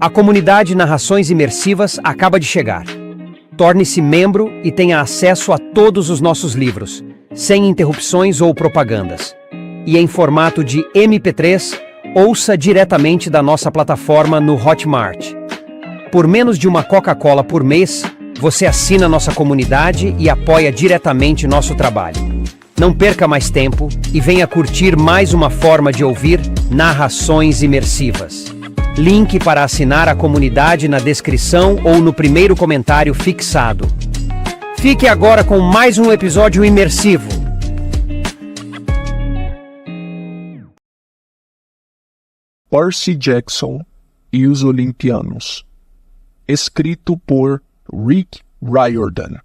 A comunidade Narrações Imersivas acaba de chegar. Torne-se membro e tenha acesso a todos os nossos livros, sem interrupções ou propagandas. E em formato de MP3, ouça diretamente da nossa plataforma no Hotmart. Por menos de uma Coca-Cola por mês, você assina nossa comunidade e apoia diretamente nosso trabalho. Não perca mais tempo e venha curtir mais uma forma de ouvir Narrações Imersivas. Link para assinar a comunidade na descrição ou no primeiro comentário fixado. Fique agora com mais um episódio imersivo. Percy Jackson e os Olimpianos. Escrito por Rick Riordan.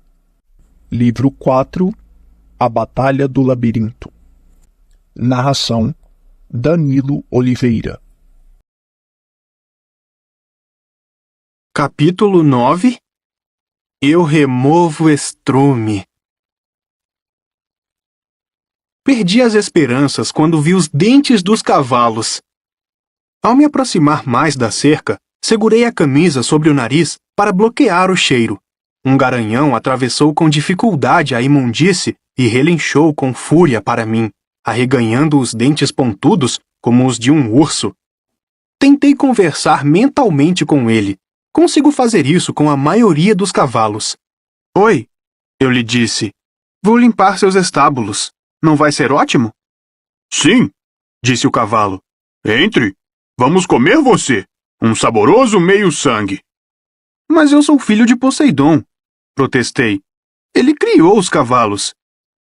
Livro 4, A Batalha do Labirinto. Narração, Danilo Oliveira. Capítulo 9. Eu removo estrume. Perdi as esperanças quando vi os dentes dos cavalos. Ao me aproximar mais da cerca, segurei a camisa sobre o nariz para bloquear o cheiro. Um garanhão atravessou com dificuldade a imundície e relinchou com fúria para mim, arreganhando os dentes pontudos como os de um urso. Tentei conversar mentalmente com ele. Consigo fazer isso com a maioria dos cavalos. Oi, eu lhe disse. Vou limpar seus estábulos. Não vai ser ótimo? Sim, disse o cavalo. Entre. Vamos comer você. Um saboroso meio-sangue. Mas eu sou filho de Poseidon, protestei. Ele criou os cavalos.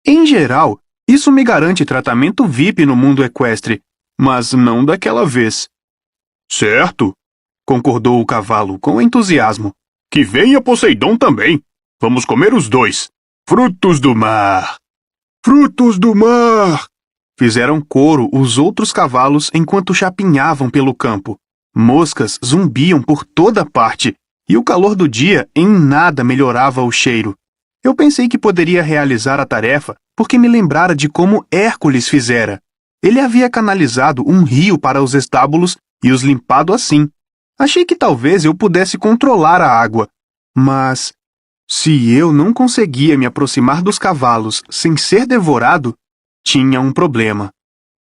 Em geral, isso me garante tratamento VIP no mundo equestre, mas não daquela vez. Certo, concordou o cavalo com entusiasmo. Que venha Poseidon também. Vamos comer os dois. Frutos do mar. Frutos do mar! Fizeram coro os outros cavalos enquanto chapinhavam pelo campo. Moscas zumbiam por toda parte, e o calor do dia em nada melhorava o cheiro. Eu pensei que poderia realizar a tarefa porque me lembrara de como Hércules fizera. Ele havia canalizado um rio para os estábulos e os limpado assim. Achei que talvez eu pudesse controlar a água, mas se eu não conseguia me aproximar dos cavalos sem ser devorado, tinha um problema.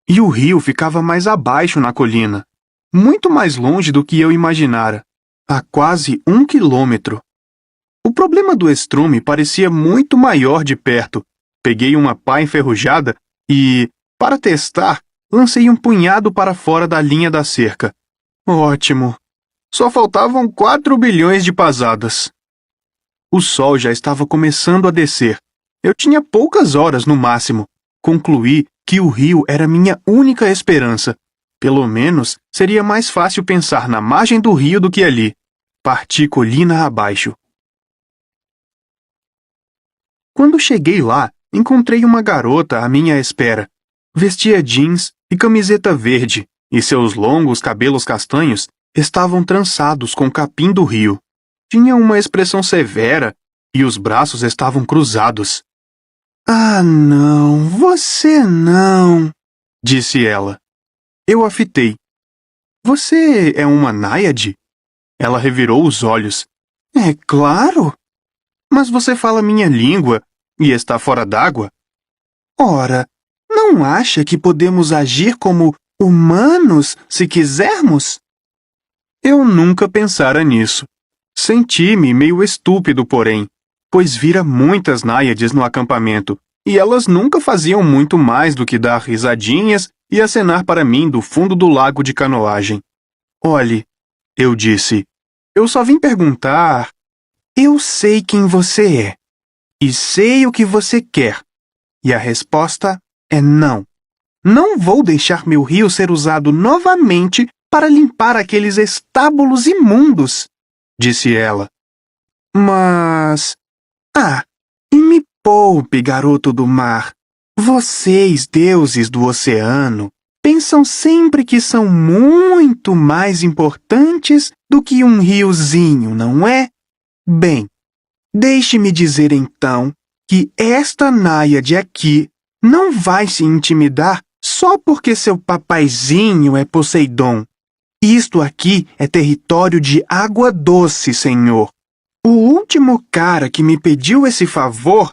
E o rio ficava mais abaixo na colina, muito mais longe do que eu imaginara, a quase 1 quilômetro. O problema do estrume parecia muito maior de perto. Peguei uma pá enferrujada e, para testar, lancei um punhado para fora da linha da cerca. Ótimo! Só faltavam 4 bilhões de pasadas. O sol já estava começando a descer. Eu tinha poucas horas no máximo. Concluí que o rio era minha única esperança. Pelo menos seria mais fácil pensar na margem do rio do que ali. Parti colina abaixo. Quando cheguei lá, encontrei uma garota à minha espera. Vestia jeans e camiseta verde, e seus longos cabelos castanhos estavam trançados com capim do rio. Tinha uma expressão severa e os braços estavam cruzados. Ah, não, você não, disse ela. Eu a fitei. Você é uma náiade? Ela revirou os olhos. É claro. Mas você fala minha língua e está fora d'água? Ora, não acha que podemos agir como humanos se quisermos? Eu nunca pensara nisso. Senti-me meio estúpido, porém, pois vira muitas náiades no acampamento, e elas nunca faziam muito mais do que dar risadinhas e acenar para mim do fundo do lago de canoagem. Olhe, eu disse, eu só vim perguntar. Eu sei quem você é, e sei o que você quer. E a resposta é não. Não vou deixar meu rio ser usado novamente para limpar aqueles estábulos imundos, disse ela. Mas... e me poupe, garoto do mar. Vocês, deuses do oceano, pensam sempre que são muito mais importantes do que um riozinho, não é? Bem, deixe-me dizer então que esta náiade aqui não vai se intimidar só porque seu papaizinho é Poseidon. Isto aqui é território de água doce, senhor. O último cara que me pediu esse favor...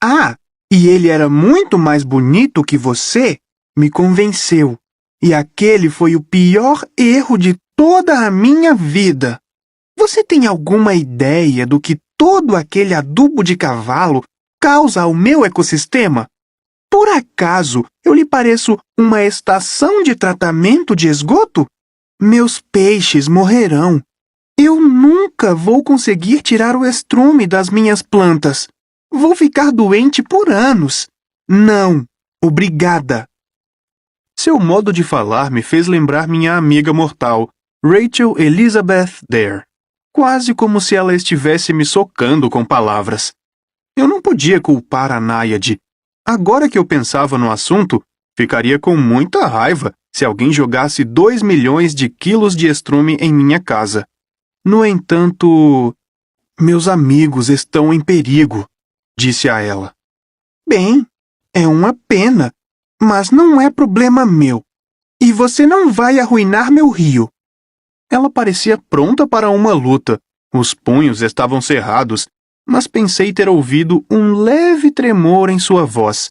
Ah, e ele era muito mais bonito que você, me convenceu. E aquele foi o pior erro de toda a minha vida. Você tem alguma ideia do que todo aquele adubo de cavalo causa ao meu ecossistema? Por acaso eu lhe pareço uma estação de tratamento de esgoto? Meus peixes morrerão. Eu nunca vou conseguir tirar o estrume das minhas plantas. Vou ficar doente por anos. Não, obrigada. Seu modo de falar me fez lembrar minha amiga mortal, Rachel Elizabeth Dare. Quase como se ela estivesse me socando com palavras. Eu não podia culpar a Náiade. Agora que eu pensava no assunto, ficaria com muita raiva se alguém jogasse 2 milhões de quilos de estrume em minha casa. No entanto, meus amigos estão em perigo, disse a ela. Bem, é uma pena, mas não é problema meu. E você não vai arruinar meu rio. Ela parecia pronta para uma luta. Os punhos estavam cerrados, mas pensei ter ouvido um leve tremor em sua voz.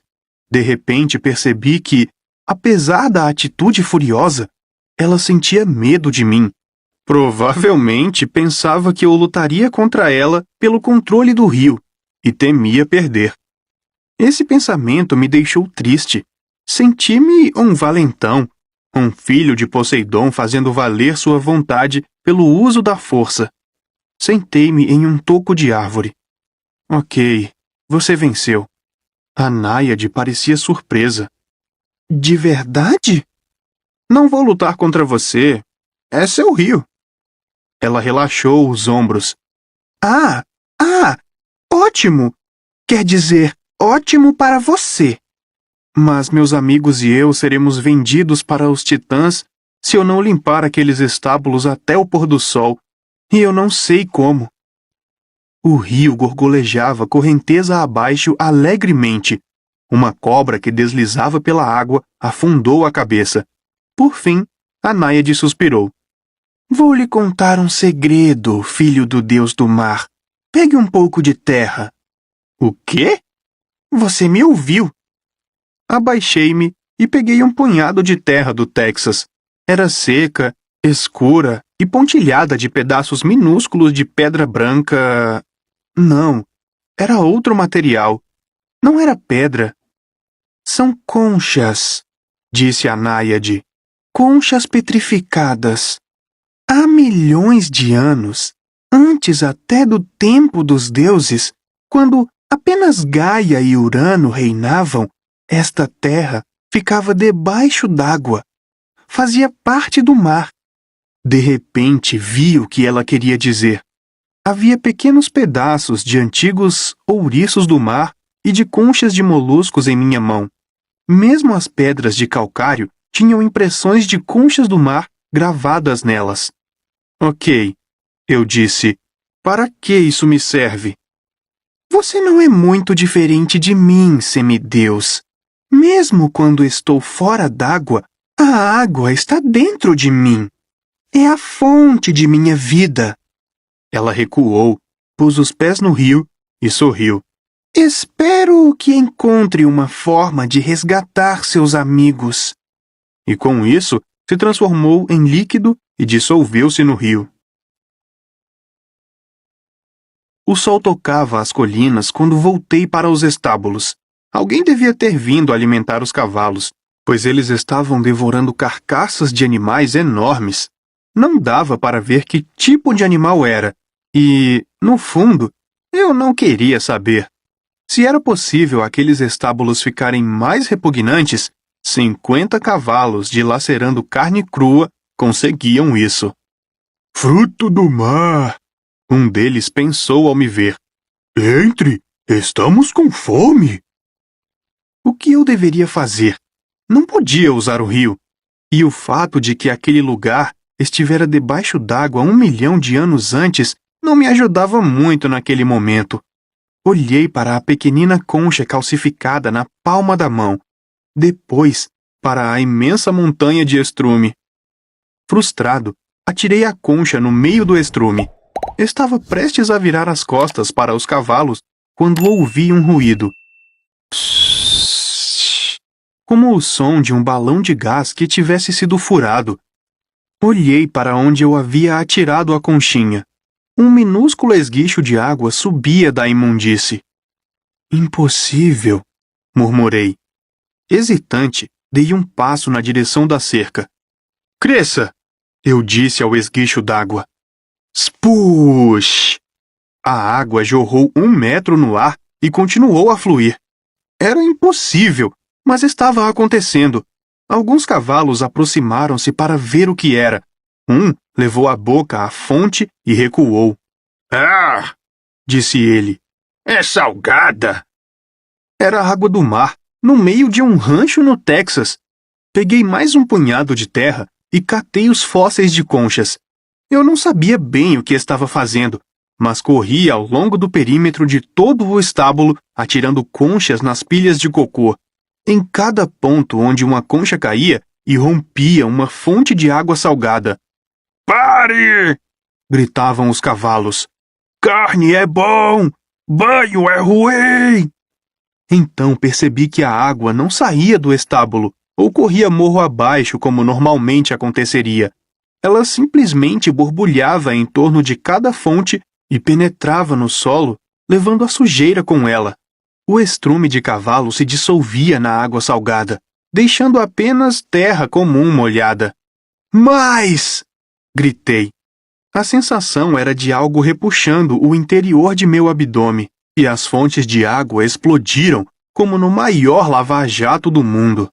De repente percebi que, apesar da atitude furiosa, ela sentia medo de mim. Provavelmente pensava que eu lutaria contra ela pelo controle do rio e temia perder. Esse pensamento me deixou triste. Senti-me um valentão, um filho de Poseidon fazendo valer sua vontade pelo uso da força. Sentei-me em um toco de árvore. Ok, você venceu. A Náiade parecia surpresa. De verdade? Não vou lutar contra você. É seu rio. Ela relaxou os ombros. Ah, ótimo! Quer dizer, ótimo para você. Mas meus amigos e eu seremos vendidos para os titãs se eu não limpar aqueles estábulos até o pôr do sol, e eu não sei como. O rio gorgolejava correnteza abaixo alegremente. Uma cobra que deslizava pela água afundou a cabeça. Por fim, a Náiade suspirou. Vou lhe contar um segredo, filho do deus do mar. Pegue um pouco de terra. O quê? Você me ouviu. Abaixei-me e peguei um punhado de terra do Texas. Era seca, escura e pontilhada de pedaços minúsculos de pedra branca. Não, era outro material. Não era pedra. São conchas, disse a Náiade. Conchas petrificadas. Há milhões de anos, antes até do tempo dos deuses, quando apenas Gaia e Urano reinavam, esta terra ficava debaixo d'água. Fazia parte do mar. De repente vi o que ela queria dizer. Havia pequenos pedaços de antigos ouriços do mar e de conchas de moluscos em minha mão. Mesmo as pedras de calcário tinham impressões de conchas do mar gravadas nelas. Ok, eu disse. Para que isso me serve? Você não é muito diferente de mim, semideus. Mesmo quando estou fora d'água, a água está dentro de mim. É a fonte de minha vida. Ela recuou, pôs os pés no rio e sorriu. Espero que encontre uma forma de resgatar seus amigos. E com isso, se transformou em líquido e dissolveu-se no rio. O sol tocava as colinas quando voltei para os estábulos. Alguém devia ter vindo alimentar os cavalos, pois eles estavam devorando carcaças de animais enormes. Não dava para ver que tipo de animal era, e, no fundo, eu não queria saber. Se era possível aqueles estábulos ficarem mais repugnantes, 50 cavalos dilacerando carne crua conseguiam isso. Fruto do mar! Um deles pensou ao me ver. Entre! Estamos com fome! O que eu deveria fazer? Não podia usar o rio. E o fato de que aquele lugar estivera debaixo d'água 1 milhão de anos antes não me ajudava muito naquele momento. Olhei para a pequenina concha calcificada na palma da mão. Depois, para a imensa montanha de estrume. Frustrado, atirei a concha no meio do estrume. Estava prestes a virar as costas para os cavalos quando ouvi um ruído. Psss, como o som de um balão de gás que tivesse sido furado. Olhei para onde eu havia atirado a conchinha. Um minúsculo esguicho de água subia da imundície. Impossível, murmurei. Hesitante, dei um passo na direção da cerca. Cresça, eu disse ao esguicho d'água. Spush! A água jorrou 1 metro no ar e continuou a fluir. Era impossível, mas estava acontecendo. Alguns cavalos aproximaram-se para ver o que era. Um levou a boca à fonte e recuou. Ah! Disse ele. É salgada! Era água do mar, no meio de um rancho no Texas. Peguei mais um punhado de terra e catei os fósseis de conchas. Eu não sabia bem o que estava fazendo, mas corri ao longo do perímetro de todo o estábulo, atirando conchas nas pilhas de cocô. Em cada ponto onde uma concha caía, irrompia uma fonte de água salgada. Pare! Gritavam os cavalos. Carne é bom! Banho é ruim! Então percebi que a água não saía do estábulo, ou corria morro abaixo como normalmente aconteceria. Ela simplesmente borbulhava em torno de cada fonte e penetrava no solo, levando a sujeira com ela. O estrume de cavalo se dissolvia na água salgada, deixando apenas terra comum molhada. Mais! Gritei. A sensação era de algo repuxando o interior de meu abdômen, e as fontes de água explodiram como no maior lava-jato do mundo.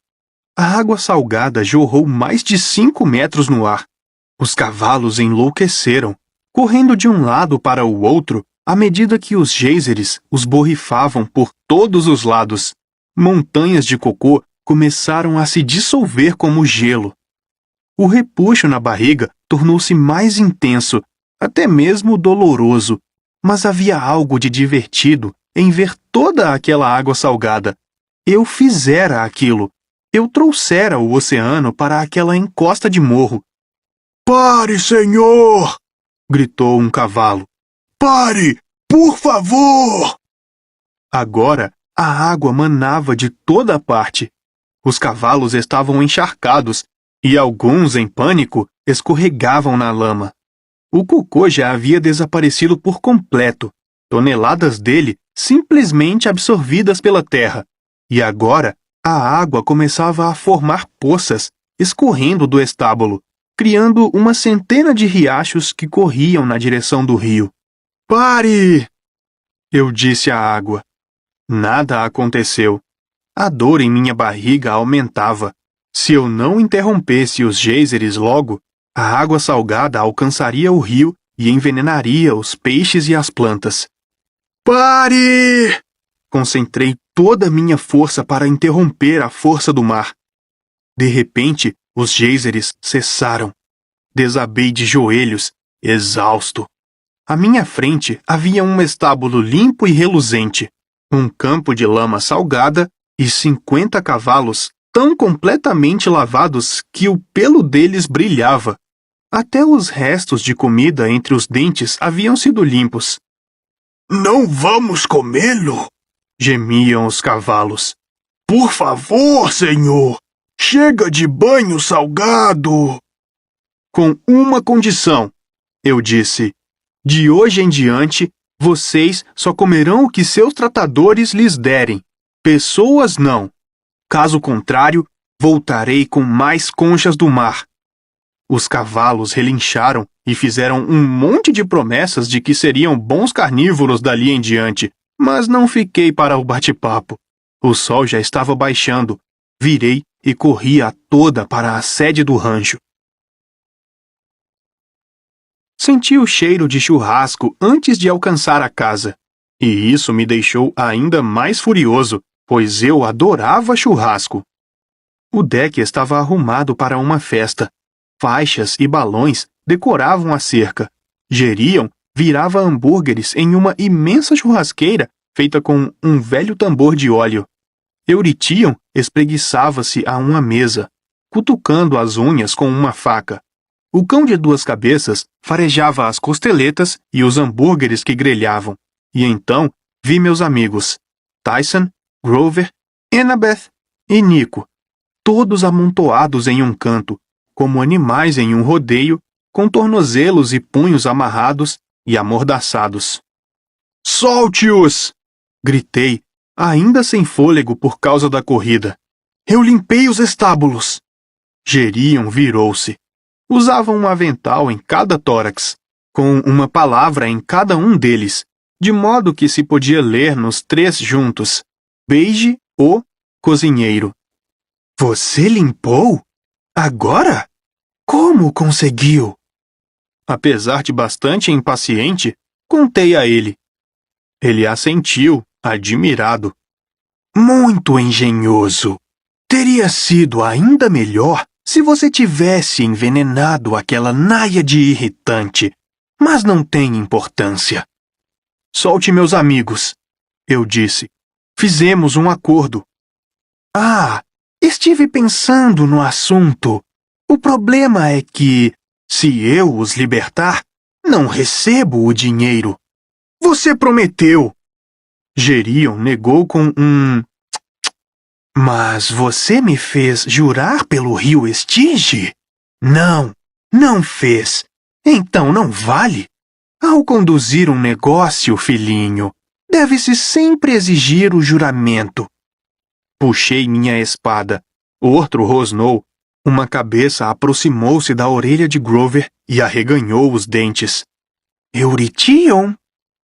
A água salgada jorrou mais de 5 metros no ar. Os cavalos enlouqueceram, correndo de um lado para o outro à medida que os geysers os borrifavam por todos os lados. Montanhas de cocô começaram a se dissolver como gelo. O repuxo na barriga tornou-se mais intenso, até mesmo doloroso, mas havia algo de divertido em ver toda aquela água salgada. Eu fizera aquilo. Eu trouxera o oceano para aquela encosta de morro. Pare, senhor! Gritou um cavalo. Pare, por favor! Agora, a água manava de toda parte. Os cavalos estavam encharcados e alguns, em pânico, escorregavam na lama. O cocô já havia desaparecido por completo, toneladas dele simplesmente absorvidas pela terra, e agora a água começava a formar poças, escorrendo do estábulo, criando uma centena de riachos que corriam na direção do rio. Pare! Eu disse à água. Nada aconteceu. A dor em minha barriga aumentava. Se eu não interrompesse os geysers logo, a água salgada alcançaria o rio e envenenaria os peixes e as plantas. Pare! Concentrei toda a minha força para interromper a força do mar. De repente, os geysers cessaram. Desabei de joelhos, exausto. À minha frente havia um estábulo limpo e reluzente, um campo de lama salgada e 50 cavalos tão completamente lavados que o pelo deles brilhava. Até os restos de comida entre os dentes haviam sido limpos. Não vamos comê-lo? Gemiam os cavalos. Por favor, senhor! Chega de banho salgado! Com uma condição, eu disse. De hoje em diante, vocês só comerão o que seus tratadores lhes derem. Pessoas não. Caso contrário, voltarei com mais conchas do mar. Os cavalos relincharam e fizeram um monte de promessas de que seriam bons carnívoros dali em diante, mas não fiquei para o bate-papo. O sol já estava baixando. Virei e corri a toda para a sede do rancho. Senti o cheiro de churrasco antes de alcançar a casa. E isso me deixou ainda mais furioso, pois eu adorava churrasco. O deck estava arrumado para uma festa. Faixas e balões decoravam a cerca. Geriam virava hambúrgueres em uma imensa churrasqueira feita com um velho tambor de óleo. Euritiam espreguiçava-se a uma mesa, cutucando as unhas com uma faca. O cão de duas cabeças farejava as costeletas e os hambúrgueres que grelhavam. E então vi meus amigos, Tyson, Grover, Annabeth e Nico, todos amontoados em um canto, como animais em um rodeio, com tornozelos e punhos amarrados e amordaçados. Solte-os! Gritei, ainda sem fôlego por causa da corrida. Eu limpei os estábulos. Gerion virou-se. Usava um avental em cada tórax, com uma palavra em cada um deles, de modo que se podia ler nos três juntos: Beije o cozinheiro. Você limpou? Agora? Como conseguiu? Apesar de bastante impaciente, contei a ele. Ele assentiu, admirado. Muito engenhoso. Teria sido ainda melhor se você tivesse envenenado aquela náiade irritante, mas não tem importância. Solte meus amigos, eu disse. Fizemos um acordo. Ah, estive pensando no assunto. O problema é que, se eu os libertar, não recebo o dinheiro. Você prometeu. Gerion negou com um... Mas você me fez jurar pelo rio Estige? Não, não fez. Então não vale. Ao conduzir um negócio, filhinho, deve-se sempre exigir o juramento. Puxei minha espada. Outro rosnou. Uma cabeça aproximou-se da orelha de Grover e arreganhou os dentes. Eurytion,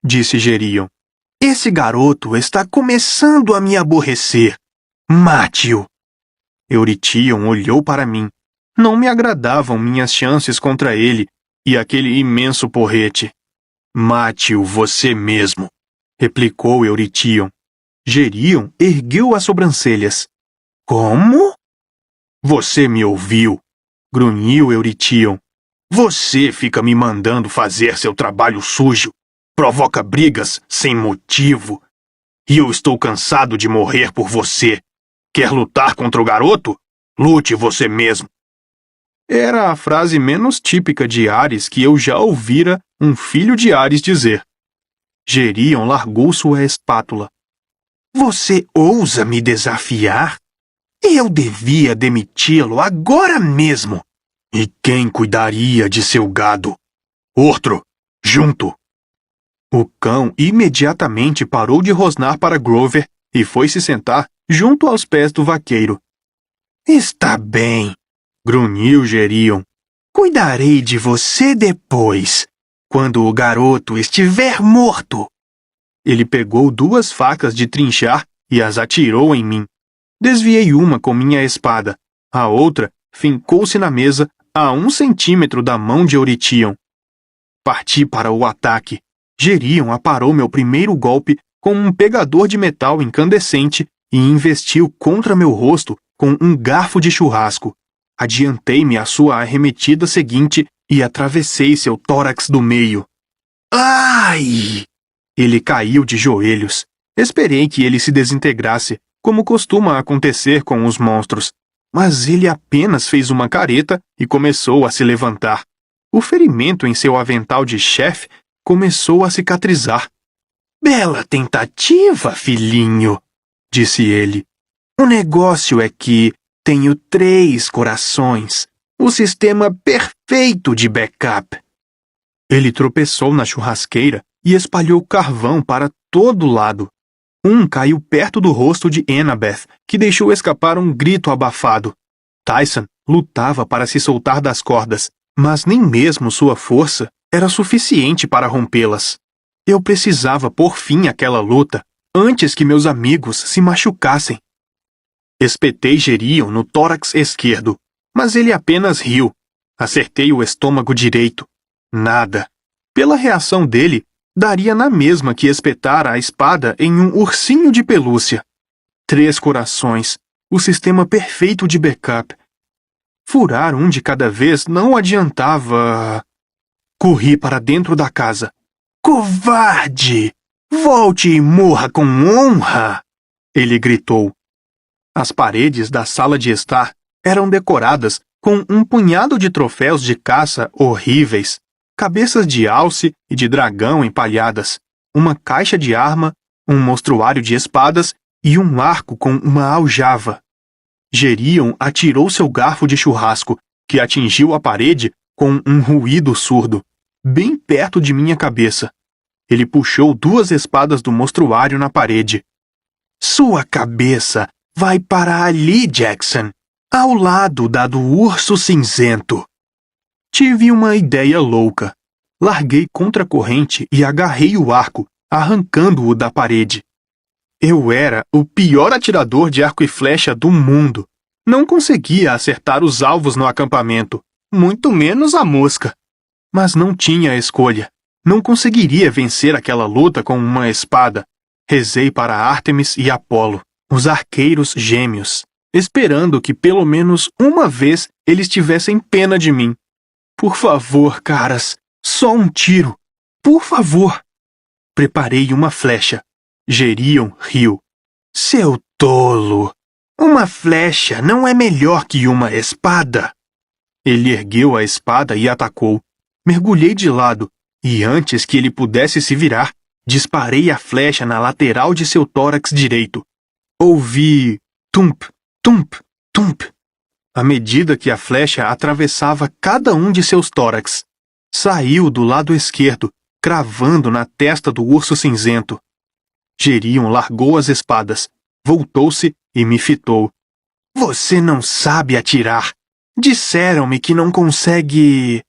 disse Gerion. Esse garoto está começando a me aborrecer. Mate-o! Eurytion olhou para mim. Não me agradavam minhas chances contra ele e aquele imenso porrete. Mate-o você mesmo, replicou Eurytion. Gerion ergueu as sobrancelhas. Como? Você me ouviu, grunhiu Eurytion. Você fica me mandando fazer seu trabalho sujo, provoca brigas sem motivo. E eu estou cansado de morrer por você. Quer lutar contra o garoto? Lute você mesmo. Era a frase menos típica de Ares que eu já ouvira um filho de Ares dizer. Gerion largou sua espátula. Você ousa me desafiar? Eu devia demiti-lo agora mesmo. E quem cuidaria de seu gado? Outro, junto. O cão imediatamente parou de rosnar para Grover e foi se sentar junto aos pés do vaqueiro. Está bem, grunhiu Gerion. Cuidarei de você depois, quando o garoto estiver morto. Ele pegou duas facas de trinchar e as atirou em mim. Desviei uma com minha espada. A outra fincou-se na mesa a 1 centímetro da mão de Eurytion. Parti para o ataque. Gerion aparou meu primeiro golpe com um pegador de metal incandescente e investiu contra meu rosto com um garfo de churrasco. Adiantei-me à sua arremetida seguinte e atravessei seu tórax do meio. Ai! Ele caiu de joelhos. Esperei que ele se desintegrasse, como costuma acontecer com os monstros. Mas ele apenas fez uma careta e começou a se levantar. O ferimento em seu avental de chefe começou a cicatrizar. Bela tentativa, filhinho, disse ele. O negócio é que tenho 3 corações, o sistema perfeito de backup. Ele tropeçou na churrasqueira e espalhou carvão para todo lado. Um caiu perto do rosto de Annabeth, que deixou escapar um grito abafado. Tyson lutava para se soltar das cordas, mas nem mesmo sua força era suficiente para rompê-las. Eu precisava pôr fim àquela luta antes que meus amigos se machucassem. Espetei Gerion no tórax esquerdo, mas ele apenas riu. Acertei o estômago direito. Nada. Pela reação dele, daria na mesma que espetar a espada em um ursinho de pelúcia. 3 corações, o sistema perfeito de backup. Furar um de cada vez não adiantava. Corri para dentro da casa. Covarde! Volte e morra com honra! Ele gritou. As paredes da sala de estar eram decoradas com um punhado de troféus de caça horríveis, cabeças de alce e de dragão empalhadas, uma caixa de arma, um mostruário de espadas e um arco com uma aljava. Gerion atirou seu garfo de churrasco, que atingiu a parede com um ruído surdo, bem perto de minha cabeça. Ele puxou 2 espadas do mostruário na parede. Sua cabeça vai para ali, Jackson, ao lado da do urso cinzento. Tive uma ideia louca. Larguei contra a corrente e agarrei o arco, arrancando-o da parede. Eu era o pior atirador de arco e flecha do mundo. Não conseguia acertar os alvos no acampamento, muito menos a mosca. Mas não tinha escolha. Não conseguiria vencer aquela luta com uma espada. Rezei para Ártemis e Apolo, os arqueiros gêmeos, esperando que pelo menos uma vez eles tivessem pena de mim. Por favor, caras, só um tiro. Por favor. Preparei uma flecha. Gerion riu. Seu tolo! Uma flecha não é melhor que uma espada. Ele ergueu a espada e atacou. Mergulhei de lado, e antes que ele pudesse se virar, disparei a flecha na lateral de seu tórax direito. Ouvi tump, tump, tump, à medida que a flecha atravessava cada um de seus tórax. Saiu do lado esquerdo, cravando na testa do urso cinzento. Gerion largou as espadas, voltou-se e me fitou. Você não sabe atirar. Disseram-me que não consegue...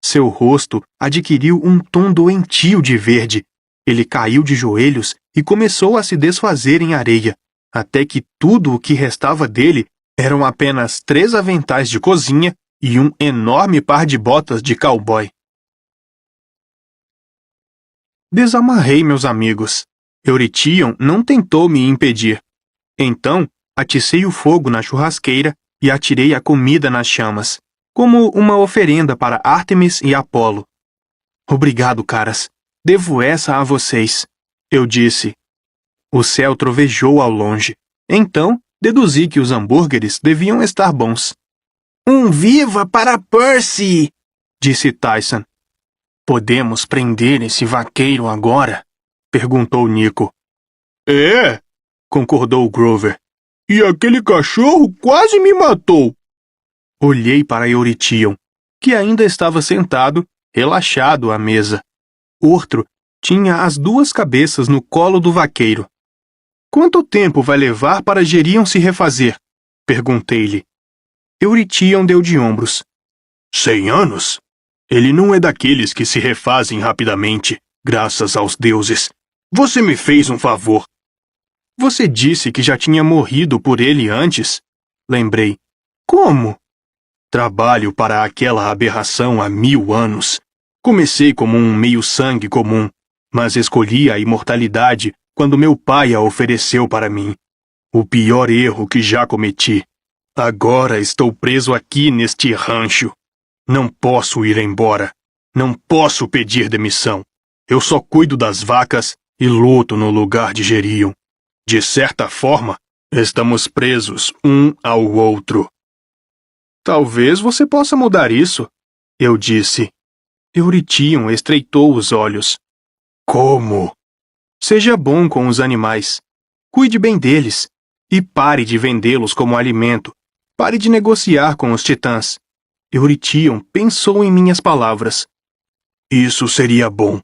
Seu rosto adquiriu um tom doentio de verde. Ele caiu de joelhos e começou a se desfazer em areia, até que tudo o que restava dele eram apenas 3 aventais de cozinha e um enorme par de botas de cowboy. Desamarrei meus amigos. Eurytion não tentou me impedir. Então, aticei o fogo na churrasqueira e atirei a comida nas chamas, como uma oferenda para Ártemis e Apolo. Obrigado, caras. Devo essa a vocês, eu disse. O céu trovejou ao longe. Então, deduzi que os hambúrgueres deviam estar bons. Um viva para Percy! Disse Tyson. Podemos prender esse vaqueiro agora? Perguntou Nico. É, concordou Grover. E aquele cachorro quase me matou. Olhei para Eurytion, que ainda estava sentado, relaxado à mesa. Ortro tinha as 2 cabeças no colo do vaqueiro. Quanto tempo vai levar para Gerion se refazer? Perguntei-lhe. Eurytion deu de ombros. 100 anos? Ele não é daqueles que se refazem rapidamente, graças aos deuses. Você me fez um favor. Você disse que já tinha morrido por ele antes? Lembrei. Como? Trabalho para aquela aberração há 1000 anos. Comecei como um meio-sangue comum, mas escolhi a imortalidade quando meu pai a ofereceu para mim. O pior erro que já cometi. Agora estou preso aqui neste rancho. Não posso ir embora. Não posso pedir demissão. Eu só cuido das vacas e luto no lugar de Gerion. De certa forma, estamos presos um ao outro. Talvez você possa mudar isso, eu disse. Eurytion estreitou os olhos. Como? Seja bom com os animais. Cuide bem deles. E pare de vendê-los como alimento. Pare de negociar com os titãs. Eurytion pensou em minhas palavras. Isso seria bom.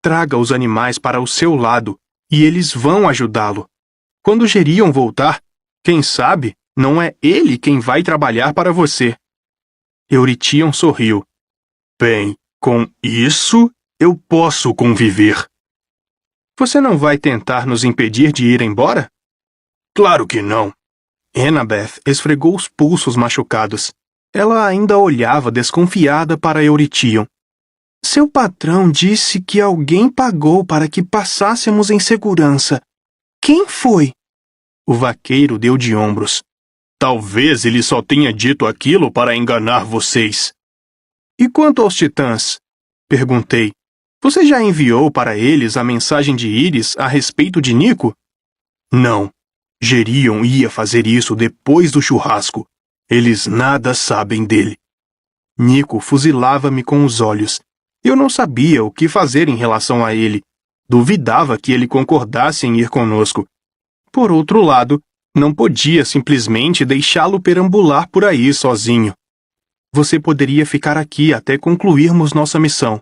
Traga os animais para o seu lado, e eles vão ajudá-lo. Quando Gerion voltar, quem sabe, não é ele quem vai trabalhar para você. Eurytion sorriu. Bem, com isso, eu posso conviver. Você não vai tentar nos impedir de ir embora? Claro que não. Annabeth esfregou os pulsos machucados. Ela ainda olhava desconfiada para Eurytion. Seu patrão disse que alguém pagou para que passássemos em segurança. Quem foi? O vaqueiro deu de ombros. Talvez ele só tenha dito aquilo para enganar vocês. E quanto aos titãs? Perguntei. Você já enviou para eles a mensagem de Íris a respeito de Nico? Não. Gerion ia fazer isso depois do churrasco. Eles nada sabem dele. Nico fuzilava-me com os olhos. Eu não sabia o que fazer em relação a ele. Duvidava que ele concordasse em ir conosco. Por outro lado, não podia simplesmente deixá-lo perambular por aí sozinho. Você poderia ficar aqui até concluirmos nossa missão.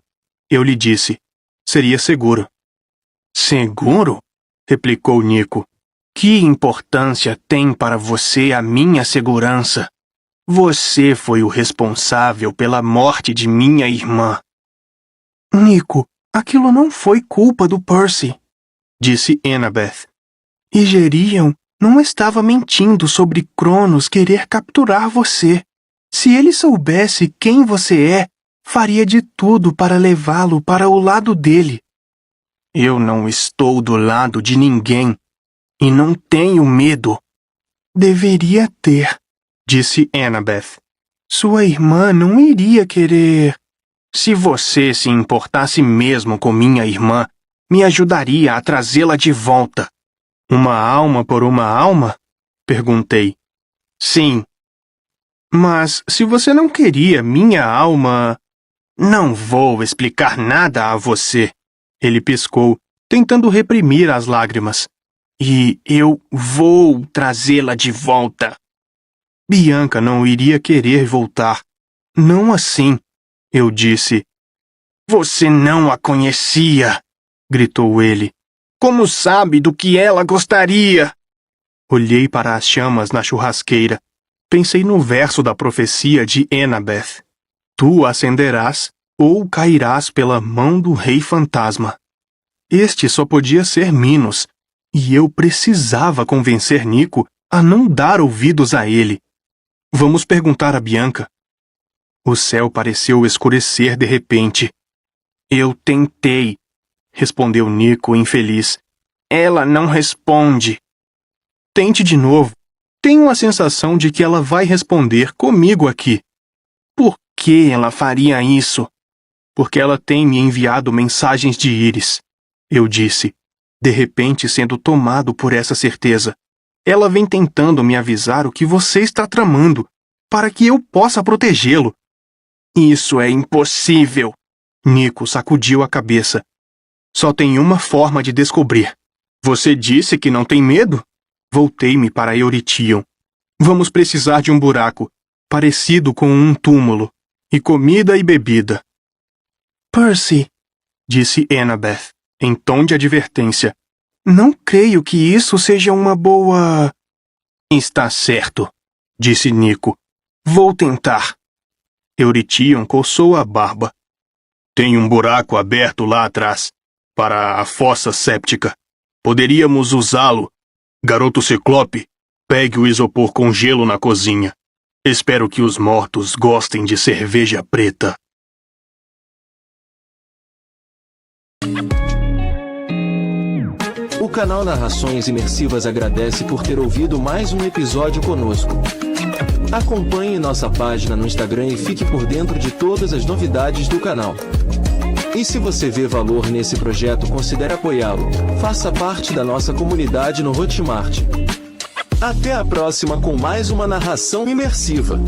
Eu lhe disse. Seria seguro. Seguro? Replicou Nico. Que importância tem para você a minha segurança? Você foi o responsável pela morte de minha irmã. Nico, aquilo não foi culpa do Percy, disse Annabeth. E Geryon não estava mentindo sobre Cronos querer capturar você. Se ele soubesse quem você é, faria de tudo para levá-lo para o lado dele. Eu não estou do lado de ninguém e não tenho medo. Deveria ter, disse Annabeth. Sua irmã não iria querer. Se você se importasse mesmo com minha irmã, me ajudaria a trazê-la de volta. Uma alma por uma alma? Perguntei. Sim. Mas se você não queria minha alma... Não vou explicar nada a você. Ele piscou, tentando reprimir as lágrimas. E eu vou trazê-la de volta. Bianca não iria querer voltar. Não assim, eu disse. Você não a conhecia, gritou ele. Como sabe do que ela gostaria? Olhei para as chamas na churrasqueira. Pensei no verso da profecia de Annabeth. Tu acenderás ou cairás pela mão do rei fantasma. Este só podia ser Minos, e eu precisava convencer Nico a não dar ouvidos a ele. Vamos perguntar a Bianca. O céu pareceu escurecer de repente. Eu tentei, respondeu Nico infeliz. Ela não responde. Tente de novo. Tenho a sensação de que ela vai responder comigo aqui. Por que ela faria isso? Porque ela tem me enviado mensagens de íris. Eu disse, de repente sendo tomado por essa certeza. Ela vem tentando me avisar o que você está tramando, para que eu possa protegê-lo. Isso é impossível. Nico sacudiu a cabeça. Só tem uma forma de descobrir. Você disse que não tem medo? Voltei-me para Eurytion. Vamos precisar de um buraco, parecido com um túmulo, e comida e bebida. Percy, disse Annabeth, em tom de advertência. Não creio que isso seja uma boa... Está certo, disse Nico. Vou tentar. Eurytion coçou a barba. Tem um buraco aberto lá atrás, para a fossa séptica. Poderíamos usá-lo. Garoto Ciclope, pegue o isopor com gelo na cozinha. Espero que os mortos gostem de cerveja preta. O canal Narrações Imersivas agradece por ter ouvido mais um episódio conosco. Acompanhe nossa página no Instagram e fique por dentro de todas as novidades do canal. E se você vê valor nesse projeto, considere apoiá-lo. Faça parte da nossa comunidade no Hotmart. Até a próxima com mais uma narração imersiva.